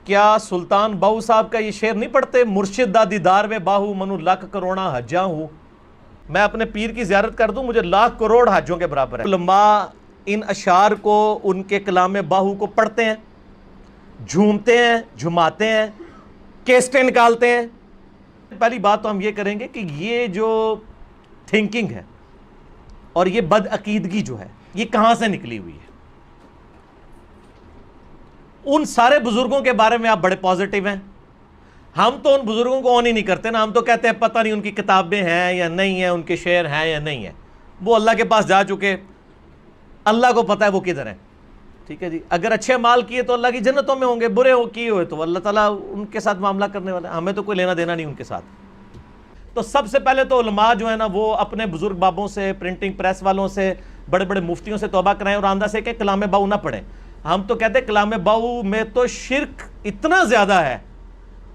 کیا سلطان باہو صاحب کا یہ شعر نہیں پڑھتے؟ مرشد دا دیدار وے باہو منو لاکھ کروڑا حجاں ہوں. میں اپنے پیر کی زیارت کر دوں مجھے لاکھ کروڑ حجوں کے برابر ہے. علماء ان اشعار کو، ان کے کلام باہو کو پڑھتے ہیں، جھومتے ہیں، جھماتے ہیں، کیسٹیں نکالتے ہیں. پہلی بات تو ہم یہ کریں گے کہ یہ جو تھنکنگ ہے اور یہ بد عقیدگی جو ہے یہ کہاں سے نکلی ہوئی ہے. ان سارے بزرگوں کے بارے میں آپ بڑے پازیٹیو ہیں. ہم تو ان بزرگوں کو آن ہی نہیں کرتے نا. ہم تو کہتے ہیں پتہ نہیں ان کی کتابیں ہیں یا نہیں ہیں، ان کے شعر ہیں یا نہیں ہیں. وہ اللہ کے پاس جا چکے، اللہ کو پتہ ہے وہ کدھر ہیں. ٹھیک ہے جی. اگر اچھے مال کیے تو اللہ کی جنتوں میں ہوں گے، برے کیے ہوئے تو اللہ تعالیٰ ان کے ساتھ معاملہ کرنے والا ہے. ہمیں تو کوئی لینا دینا نہیں ان کے ساتھ. تو سب سے پہلے تو علماء جو ہے نا وہ اپنے بزرگ بابوں سے، پرنٹنگ پریس والوں سے، بڑے بڑے مفتیوں سے توبہ کرائیں اور آندہ سے کہ کلام باہو نہ پڑھیں. ہم تو کہتے ہیں کلام باہو میں تو شرک اتنا زیادہ ہے.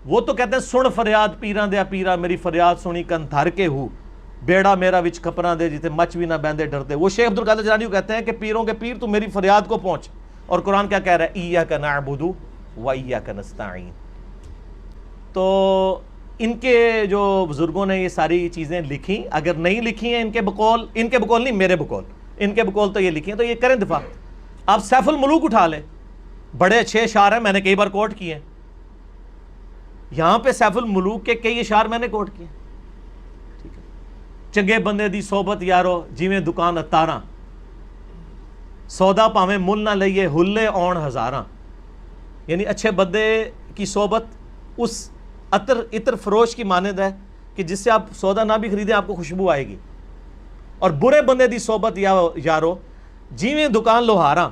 وہ تو کہتے ہیں سن فریاد پیران دیا پیرا، میری فریاد سنی کن دھر کے ہو، بیڑا میرا وچ کپڑا دے جتے مچ بھی نہ بیندے ڈرتے. وہ شیخ عبدالقادر جیلانی کہتے ہیں کہ پیروں کے پیر تو میری فریاد کو پہنچ. اور قرآن کیا کہہ رہا ہے؟ ایاک نعبد و ایاک نستعین. تو ان کے جو بزرگوں نے یہ ساری چیزیں لکھی، اگر نہیں لکھی ہیں ان کے بقول نہیں میرے بقول، ان کے بقول تو یہ لکھی ہیں، تو یہ کریں دفاع. آپ سیف الملوک اٹھا لیں، بڑے اچھے اشعار ہیں، میں نے کئی بار کوٹ کیے ہیں. یہاں پہ سیف الملوک کے کئی اشعار میں نے کوٹ کیے. ٹھیک ہے. چنگے بندے دی صحبت یارو جیویں دکان اتاراں، سودا پاویں مل نہ لئیے ہلے اون ہزاراں. یعنی اچھے بندے کی صحبت اس عطر فروش کی مانند ہے کہ جس سے آپ سودا نہ بھی خریدیں آپ کو خوشبو آئے گی. اور برے بندے دی صحبت یارو جیویں دکان لوہاراں،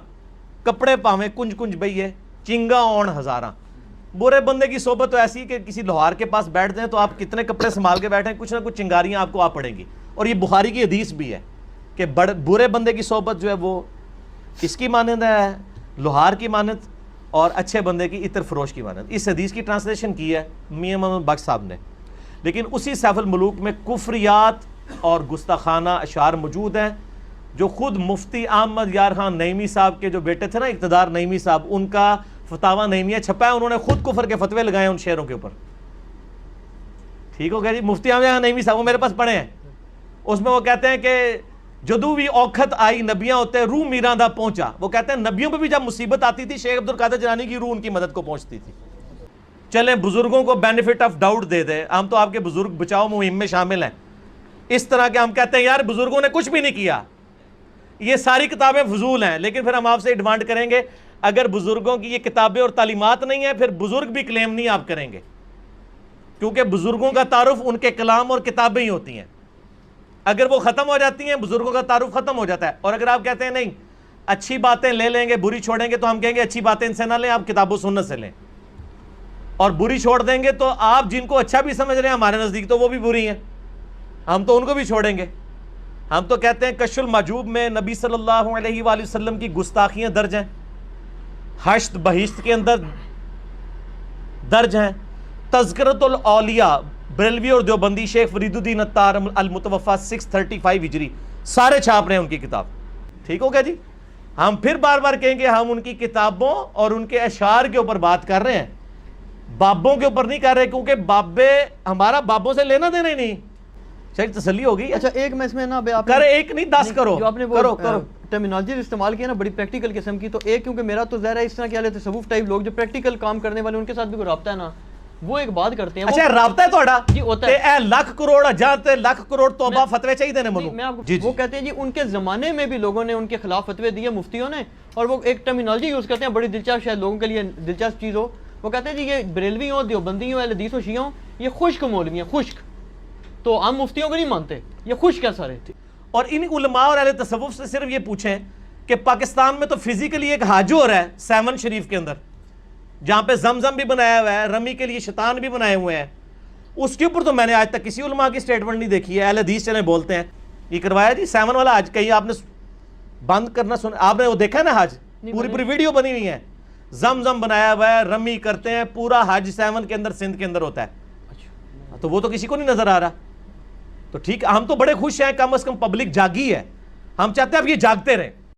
کپڑے پاویں کنج کنج بئیے چنگا اون ہزاراں. برے بندے کی صحبت تو ایسی کہ کسی لوہار کے پاس بیٹھ دیں تو آپ کتنے کپڑے سنبھال کے بیٹھیں، کچھ نہ کچھ چنگاریاں آپ کو آ پڑیں گی. اور یہ بخاری کی حدیث بھی ہے کہ برے بندے کی صحبت جو ہے وہ اس کی مانند ہے، لوہار کی مانند، اور اچھے بندے کی عطر فروش کی مانند. اس حدیث کی ٹرانسلیشن کی ہے میاں محمد بخش صاحب نے. لیکن اسی سیف الملوک میں کفریات اور گستاخانہ اشعار موجود ہیں جو خود مفتی احمد یار خان نعیمی صاحب کے جو بیٹے تھے نا اقتدار نعیمی صاحب، ان کا فتاویٰ نعیمیہ چھپا ہے، انہوں نے خود کفر کے فتوے لگائے ان شعروں کے اوپر. ٹھیک ہو گیا جی. مفتی احمد یار خان نعیمی صاحب وہ میرے پاس پڑھے ہیں. اس میں وہ کہتے ہیں کہ جدو بھی اوکھت آئی نبیاں ہوتے روح میران دا پہنچا. وہ کہتے ہیں نبیوں پہ بھی جب مصیبت آتی تھی شیخ عبدالقادر جیلانی کی روح ان کی مدد کو پہنچتی تھی. چلیں بزرگوں کو بینیفٹ آف ڈاؤٹ دے دیں. ہم تو آپ کے بزرگ بچاؤ مہم میں شامل ہیں. اس طرح کے ہم کہتے ہیں یار بزرگوں نے کچھ بھی نہیں کیا، یہ ساری کتابیں فضول ہیں. لیکن پھر ہم آپ سے ڈیمانڈ کریں گے اگر بزرگوں کی یہ کتابیں اور تعلیمات نہیں ہیں پھر بزرگ بھی کلیم نہیں آپ کریں گے، کیونکہ بزرگوں کا تعارف ان کے کلام اور کتابیں ہی ہوتی ہیں. اگر وہ ختم ہو جاتی ہیں بزرگوں کا تعارف ختم ہو جاتا ہے. اور اگر آپ کہتے ہیں نہیں اچھی باتیں لے لیں گے بری چھوڑیں گے تو ہم کہیں گے اچھی باتیں ان سے نہ لیں، آپ کتاب و سنت سے لیں. اور بری چھوڑ دیں گے تو آپ جن کو اچھا بھی سمجھ رہے ہیں ہمارے نزدیک تو وہ بھی بری ہیں، ہم تو ان کو بھی چھوڑیں گے. ہم تو کہتے ہیں کشف المحجوب میں نبی صلی اللہ علیہ وآلہ وسلم کی گستاخیاں درج ہیں، حشت بہشت کے اندر درج ہیں. تذکرۃ الاولیاء بریلوی اور دیوبندی شیخ فرید الدین عطار المتوفی 635 ہجری سارے چھاپ رہے ہیں ان کی کتاب. ٹھیک ہو گیا جی. ہم پھر بار بار کہیں گے ہم ان کی کتابوں اور ان کے اشعار کے اوپر بات کر رہے ہیں، بابوں کے اوپر نہیں کر رہے، کیونکہ بابے ہمارا بابوں سے لینا دینا ہی نہیں. چلیے تسلی ہوگی. اچھا ایک میں اس میں نا کر ایک نہیں 10 کرو جو آپ نے وہ ٹرمینالوجی استعمال کیا نا بڑی پریکٹیکل قسم کی. تو ایک کیونکہ میرا تو ظاہر ہے اس طرح کے اہل تصوف ٹائپ لوگ جو پریکٹیکل کام کرنے والے ان کے ساتھ بھی کوئی رابطہ ہے نا، وہ ایک بات کرتے ہیں. اچھا رابطہ ہے تھوڑا جی ہوتا ہے اے لاکھ کروڑ جاتے لاکھ کروڑ توبہ فتوے چاہیے دینے منو. میں آپ کو وہ کہتے ہیں جی ان کے زمانے میں بھی لوگوں نے ان کے خلاف فتوے دیے مفتیوں نے، اور وہ ایک ٹرمینالوجی یوز کرتے ہیں بڑی دلچسپ، شاید لوگوں کے لیے دلچسپ چیز ہو. وہ کہتے ہیں جی یہ بریلوی ہوں دیوبندی ہوں اہل حدیث ہوں شیعہ ہوں یہ خشک مولوی ہیں، خشک. تو ہم مفتیوں کو نہیں مانتے، یہ خشک ہے سارے. اور ان علماء اور اہل تصوف سے صرف یہ پوچھیں کہ پاکستان میں تو فزیکلی ایک حج ہو رہا ہے سیون شریف کے اندر جہاں پہ زمزم بھی بنایا ہوا ہے، رمی کے لیے شیطان بھی بنائے ہوئے ہیں. اس کے اوپر تو میں نے آج تک کسی علماء کی سٹیٹمنٹ نہیں دیکھی ہے. اہل حدیث چلیں بولتے ہیں یہ کروایا جی سیون والا حج، کہیں آپ نے بند کرنا سنا؟ آپ نے وہ دیکھا ہے نا حج پوری ویڈیو بنی ہوئی ہے، زمزم بنایا ہوا ہے، رمی کرتے ہیں، پورا حج سیون کے اندر سندھ کے اندر ہوتا ہے. تو وہ تو کسی کو نہیں نظر آ رہا. تو ٹھیک ہم تو بڑے خوش ہیں، کم از کم پبلک جاگی ہے. ہم چاہتے ہیں اب یہ جاگتے رہیں.